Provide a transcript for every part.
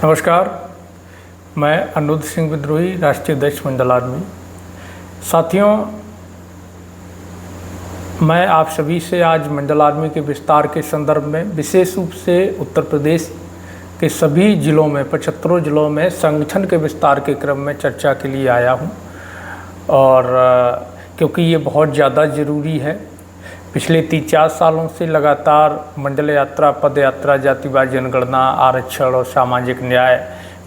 नमस्कार, मैं अनुज सिंह विद्रोही, राष्ट्रीय अध्यक्ष मंडल आर्मी। साथियों, मैं आप सभी से आज मंडल आर्मी के विस्तार के संदर्भ में विशेष रूप से उत्तर प्रदेश के सभी जिलों में 75 जिलों में संगठन के विस्तार के क्रम में चर्चा के लिए आया हूं। और क्योंकि ये बहुत ज़्यादा ज़रूरी है। पिछले 3-4 सालों से लगातार मंडल यात्रा, पद यात्रा, जातिवार जनगणना, आरक्षण और सामाजिक न्याय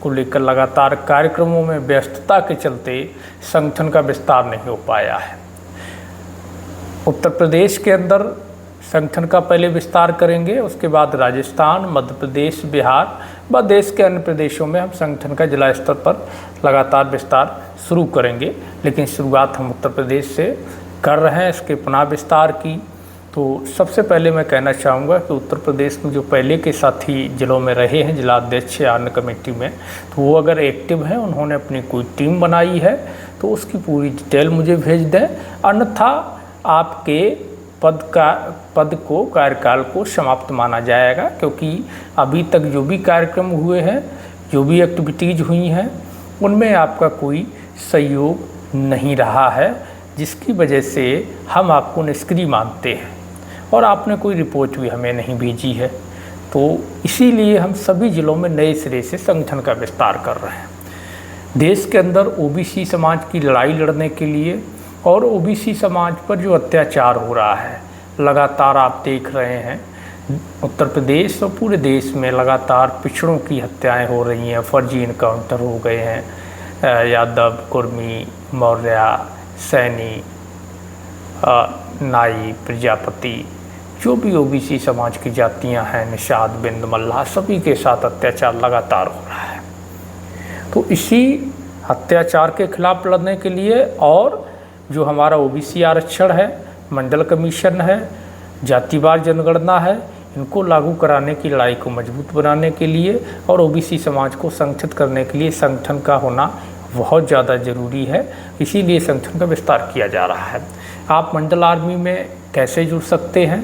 को लेकर लगातार कार्यक्रमों में व्यस्तता के चलते संगठन का विस्तार नहीं हो पाया है। उत्तर प्रदेश के अंदर संगठन का पहले विस्तार करेंगे, उसके बाद राजस्थान, मध्य प्रदेश, बिहार व देश के अन्य प्रदेशों में हम संगठन का जिला स्तर पर लगातार विस्तार शुरू करेंगे। लेकिन शुरुआत हम उत्तर प्रदेश से कर रहे हैं इसके पुनः विस्तार की। तो सबसे पहले मैं कहना चाहूँगा कि उत्तर प्रदेश में जो पहले के साथी जिलों में रहे हैं, जिला अध्यक्ष या अन्य कमेटी में, तो वो अगर एक्टिव हैं, उन्होंने अपनी कोई टीम बनाई है तो उसकी पूरी डिटेल मुझे भेज दें। अन्यथा आपके पद को, कार्यकाल को समाप्त माना जाएगा, क्योंकि अभी तक जो भी कार्यक्रम हुए हैं, जो भी एक्टिविटीज़ हुई हैं, उनमें आपका कोई सहयोग नहीं रहा है, जिसकी वजह से हम आपको निष्क्रिय मानते हैं और आपने कोई रिपोर्ट भी हमें नहीं भेजी है। तो इसीलिए हम सभी ज़िलों में नए सिरे से संगठन का विस्तार कर रहे हैं। देश के अंदर ओबीसी समाज की लड़ाई लड़ने के लिए और ओबीसी समाज पर जो अत्याचार हो रहा है, लगातार आप देख रहे हैं उत्तर प्रदेश और पूरे देश में लगातार पिछड़ों की हत्याएं हो रही हैं, फर्जी इनकाउंटर हो गए हैं। यादव, कुर्मी, मौर्य, सैनी, नाई, प्रजापति, जो भी ओबीसी समाज की जातियां हैं, निषाद, बिंद, मल्लाह, सभी के साथ अत्याचार लगातार हो रहा है। तो इसी अत्याचार के खिलाफ लड़ने के लिए और जो हमारा ओबीसी आरक्षण है, मंडल कमीशन है, जातिवार जनगणना है, इनको लागू कराने की लड़ाई को मजबूत बनाने के लिए और ओबीसी समाज को संगठित करने के लिए संगठन का होना बहुत ज़्यादा ज़रूरी है। इसीलिए संगठन का विस्तार किया जा रहा है। आप मंडल आर्मी में कैसे जुड़ सकते हैं,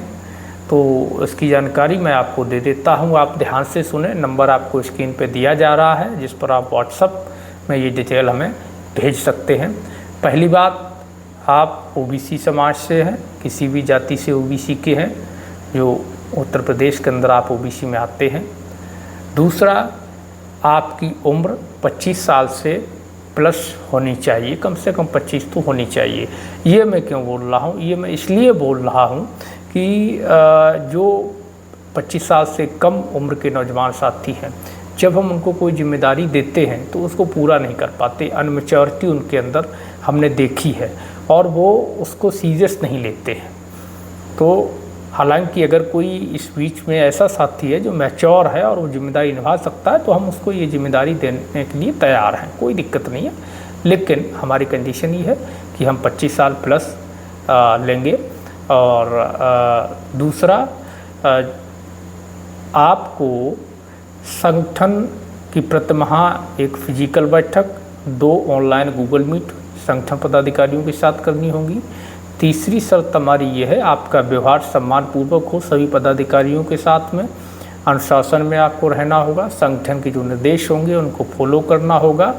तो इसकी जानकारी मैं आपको दे देता हूं। आप ध्यान से सुने, नंबर आपको स्क्रीन पे दिया जा रहा है, जिस पर आप व्हाट्सएप में ये डिटेल हमें भेज सकते हैं। पहली बात, आप ओबीसी समाज से हैं, किसी भी जाति से ओबीसी के हैं, जो उत्तर प्रदेश के अंदर आप ओबीसी में आते हैं। दूसरा, आपकी उम्र 25 साल से प्लस होनी चाहिए, कम से कम 25 तो होनी चाहिए। ये मैं क्यों बोल रहा हूँ? ये मैं इसलिए बोल रहा हूँ कि जो 25 साल से कम उम्र के नौजवान साथी हैं, जब हम उनको कोई जिम्मेदारी देते हैं तो उसको पूरा नहीं कर पाते। अनमेच्योरिटी उनके अंदर हमने देखी है और वो उसको सीरियस नहीं लेते हैं। तो हालांकि अगर कोई इस बीच में ऐसा साथी है जो मैच्योर है और वो जिम्मेदारी निभा सकता है, तो हम उसको ये जिम्मेदारी देने के लिए तैयार हैं, कोई दिक्कत नहीं है। लेकिन हमारी कंडीशन ये है कि हम 25 साल प्लस लेंगे। और दूसरा, आपको संगठन की प्रतिमाह एक फिजिकल बैठक, 2 ऑनलाइन गूगल मीट संगठन पदाधिकारियों के साथ करनी होगी। तीसरी शर्त हमारी ये है, आपका व्यवहार सम्मानपूर्वक हो सभी पदाधिकारियों के साथ में। अनुशासन में आपको रहना होगा, संगठन के जो निर्देश होंगे उनको फॉलो करना होगा।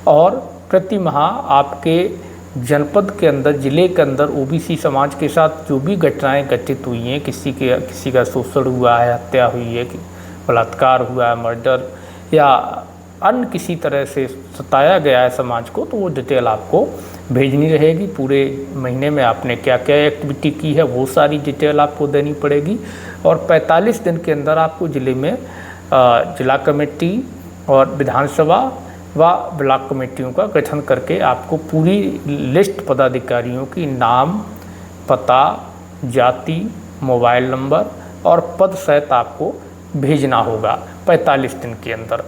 और प्रति माह आपके जनपद के अंदर, ज़िले के अंदर ओबीसी समाज के साथ जो भी घटनाएं घटित हुई हैं, किसी का शोषण हुआ है, हत्या हुई है, बलात्कार हुआ है, मर्डर या अन्य किसी तरह से सताया गया है समाज को, तो वो डिटेल आपको भेजनी रहेगी। पूरे महीने में आपने क्या क्या एक्टिविटी की है, वो सारी डिटेल आपको देनी पड़ेगी। और 45 दिन के अंदर आपको ज़िले में जिला कमेटी और विधानसभा व ब्लॉक कमेटियों का गठन करके आपको पूरी लिस्ट पदाधिकारियों की नाम, पता, जाति, मोबाइल नंबर और पद सहित आपको भेजना होगा 45 दिन के अंदर।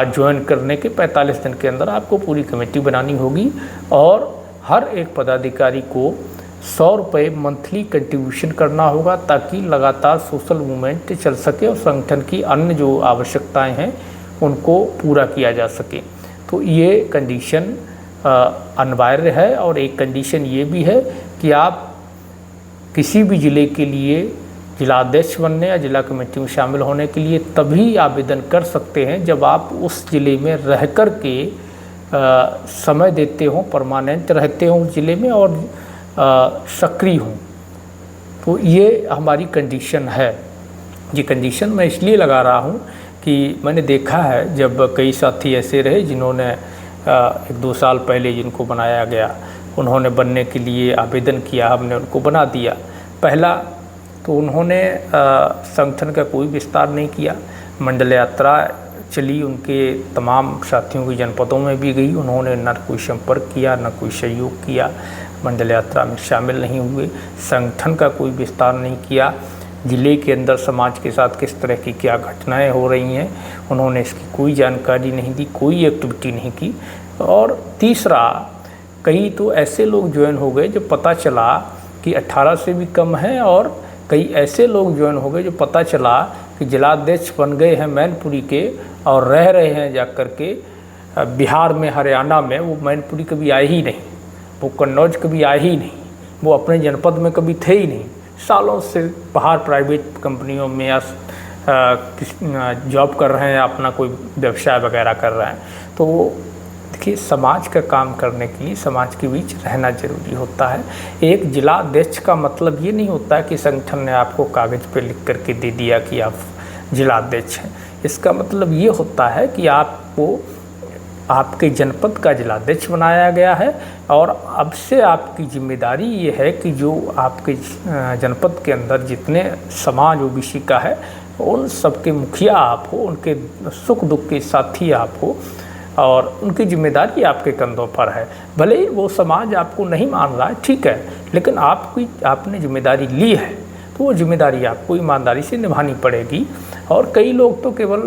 ज्वाइन करने के 45 दिन के अंदर आपको पूरी कमेटी बनानी होगी और हर एक पदाधिकारी को 100 रुपये मंथली कंट्रीब्यूशन करना होगा, ताकि लगातार सोशल मूवमेंट चल सके और संगठन की अन्य जो आवश्यकताएं हैं उनको पूरा किया जा सके। तो ये कंडीशन अनिवार्य है। और एक कंडीशन ये भी है कि आप किसी भी ज़िले के लिए जिला अध्यक्ष बनने या जिला कमेटी में शामिल होने के लिए तभी आवेदन कर सकते हैं जब आप उस ज़िले में रह कर के समय देते हो, परमानेंट रहते हो उस ज़िले में और सक्रिय हों। तो ये हमारी कंडीशन है। ये कंडीशन मैं इसलिए लगा रहा हूँ कि मैंने देखा है जब कई साथी ऐसे रहे जिन्होंने 1-2 साल पहले जिनको बनाया गया, उन्होंने बनने के लिए आवेदन किया, हमने उनको बना दिया। पहला तो उन्होंने संगठन का कोई विस्तार नहीं किया। मंडल यात्रा चली, उनके तमाम साथियों की जनपदों में भी गई, उन्होंने न कोई संपर्क किया, न कोई सहयोग किया, मंडल यात्रा में शामिल नहीं हुए, संगठन का कोई विस्तार नहीं किया, ज़िले के अंदर समाज के साथ किस तरह की क्या घटनाएं हो रही हैं उन्होंने इसकी कोई जानकारी नहीं दी, कोई एक्टिविटी नहीं की। और तीसरा, कई तो ऐसे लोग ज्वाइन हो गए जो पता चला कि 18 से भी कम है, और कई ऐसे लोग ज्वाइन हो गए जो पता चला कि जिलाध्यक्ष बन गए हैं मैनपुरी के और रह रहे हैं जा कर के बिहार में, हरियाणा में। वो मैनपुरी कभी आए ही नहीं, वो कन्नौज कभी आए ही नहीं, वो अपने जनपद में कभी थे ही नहीं, सालों से बाहर प्राइवेट कंपनियों में या जॉब कर रहे हैं, अपना कोई व्यवसाय वगैरह कर रहे हैं। तो वो देखिए, समाज का काम करने के लिए समाज के बीच रहना जरूरी होता है। एक जिला अध्यक्ष का मतलब ये नहीं होता है कि संगठन ने आपको कागज़ पे लिख करके दे दिया कि आप जिला अध्यक्ष हैं। इसका मतलब ये होता है कि आपको आपके जनपद का जिलाध्यक्ष बनाया गया है और अब से आपकी जिम्मेदारी ये है कि जो आपके जनपद के अंदर जितने समाज ओबीसी का है उन सबके मुखिया आप हो, उनके सुख दुख के साथी आप हो और उनकी जिम्मेदारी आपके कंधों पर है। भले ही वो समाज आपको नहीं मान रहा है, ठीक है, लेकिन आपने जिम्मेदारी ली है तो वो जिम्मेदारी आपको ईमानदारी से निभानी पड़ेगी। और कई लोग तो केवल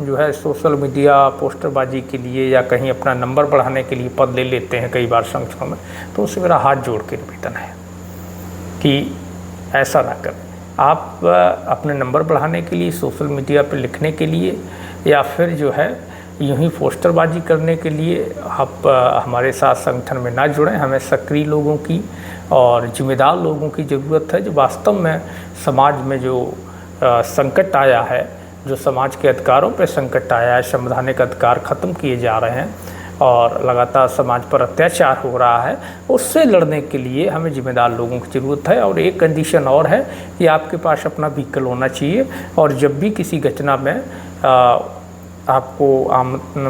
जो है सोशल मीडिया पोस्टरबाजी के लिए या कहीं अपना नंबर बढ़ाने के लिए पद ले लेते हैं कई बार संगठनों में। तो उससे मेरा हाथ जोड़ के निवेदन है कि ऐसा ना करें। आप अपने नंबर बढ़ाने के लिए, सोशल मीडिया पर लिखने के लिए या फिर जो है यूँ ही पोस्टरबाजी करने के लिए आप हमारे साथ संगठन में ना जुड़ें। हमें सक्रिय लोगों की और जिम्मेदार लोगों की ज़रूरत है जो वास्तव में समाज में जो संकट आया है, जो समाज के अधिकारों पर संकट आया है, संवैधानिक अधिकार ख़त्म किए जा रहे हैं और लगातार समाज पर अत्याचार हो रहा है, उससे लड़ने के लिए हमें जिम्मेदार लोगों की ज़रूरत है। और एक कंडीशन और है कि आपके पास अपना व्हीकल होना चाहिए और जब भी किसी घटना में आपको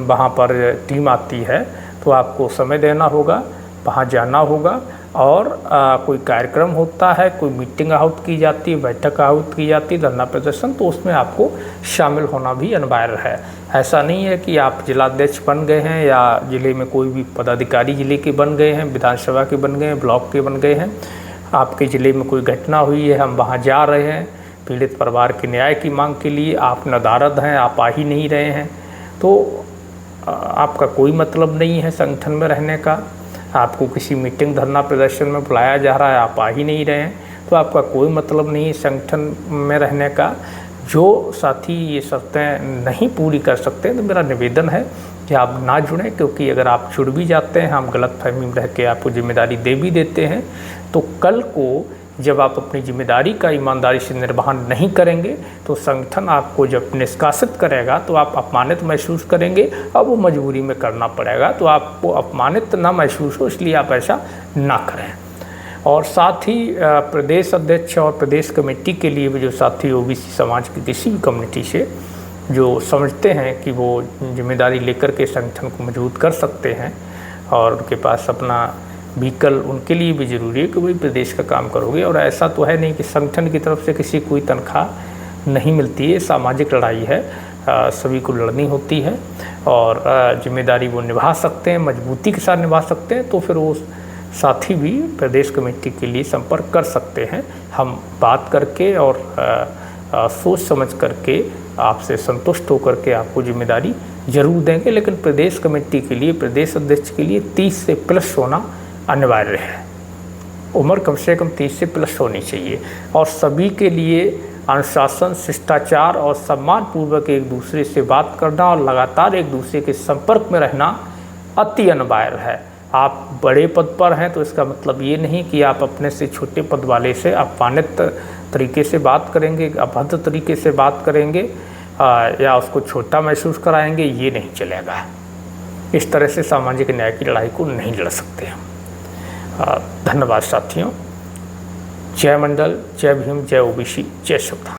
वहाँ पर टीम आती है तो आपको समय देना होगा, वहाँ जाना होगा और कोई कार्यक्रम होता है, कोई मीटिंग आहूत की जाती है, बैठक आहूत की जाती है, धरना प्रदर्शन, तो उसमें आपको शामिल होना भी अनिवार्य है। ऐसा नहीं है कि आप जिलाध्यक्ष बन गए हैं या ज़िले में कोई भी पदाधिकारी ज़िले के बन गए हैं, विधानसभा के बन गए हैं, ब्लॉक के बन गए हैं, आपके ज़िले में कोई घटना हुई है, हम वहाँ जा रहे हैं पीड़ित परिवार के न्याय की मांग के लिए, आप नदारद हैं, आप आ ही नहीं रहे हैं, तो आपका कोई मतलब नहीं है संगठन में रहने का। आपको किसी मीटिंग धरना प्रदर्शन में बुलाया जा रहा है, आप आ ही नहीं रहे हैं, तो आपका कोई मतलब नहीं है संगठन में रहने का। जो साथी ये शर्तें नहीं पूरी कर सकते तो मेरा निवेदन है कि आप ना जुड़ें, क्योंकि अगर आप जुड़ भी जाते हैं, हम गलतफहमी में रह के आपको जिम्मेदारी दे भी देते हैं, तो कल को जब आप अपनी जिम्मेदारी का ईमानदारी से निर्वहन नहीं करेंगे तो संगठन आपको जब निष्कासित करेगा तो आप अपमानित महसूस करेंगे और वो मजबूरी में करना पड़ेगा। तो आपको अपमानित ना महसूस हो, इसलिए आप ऐसा ना करें। और साथ ही प्रदेश अध्यक्ष और प्रदेश कमेटी के लिए भी जो साथी ओबीसी समाज की किसी भी कम्युनिटी से जो समझते हैं कि वो जिम्मेदारी लेकर के संगठन को मजबूत कर सकते हैं और उनके पास अपना व्हीकल, उनके लिए भी ज़रूरी है कि भाई प्रदेश का काम करोगे। और ऐसा तो है नहीं कि संगठन की तरफ से किसी कोई तनख्वाह नहीं मिलती है, सामाजिक लड़ाई है, सभी को लड़नी होती है और जिम्मेदारी वो निभा सकते हैं, मजबूती के साथ निभा सकते हैं। तो फिर वो साथी भी प्रदेश कमेटी के लिए संपर्क कर सकते हैं। हम बात करके और सोच समझ करके आपसे संतुष्ट होकर के आपको जिम्मेदारी ज़रूर देंगे, लेकिन प्रदेश कमेटी के लिए, प्रदेश अध्यक्ष के लिए 30 से प्लस होना अनिवार्य है। उम्र कम से कम 30 से प्लस होनी चाहिए और सभी के लिए अनुशासन, शिष्टाचार और सम्मानपूर्वक एक दूसरे से बात करना और लगातार एक दूसरे के संपर्क में रहना अति अनिवार्य है। आप बड़े पद पर हैं तो इसका मतलब ये नहीं कि आप अपने से छोटे पद वाले से अपमानित तरीके से बात करेंगे, अभद्र तरीके से बात करेंगे या उसको छोटा महसूस कराएंगे, ये नहीं चलेगा। इस तरह से सामाजिक न्याय की लड़ाई को नहीं लड़ सकते हम। धन्यवाद साथियों। जय मंडल, जय भीम, जय ओबीसी, जय संविधान।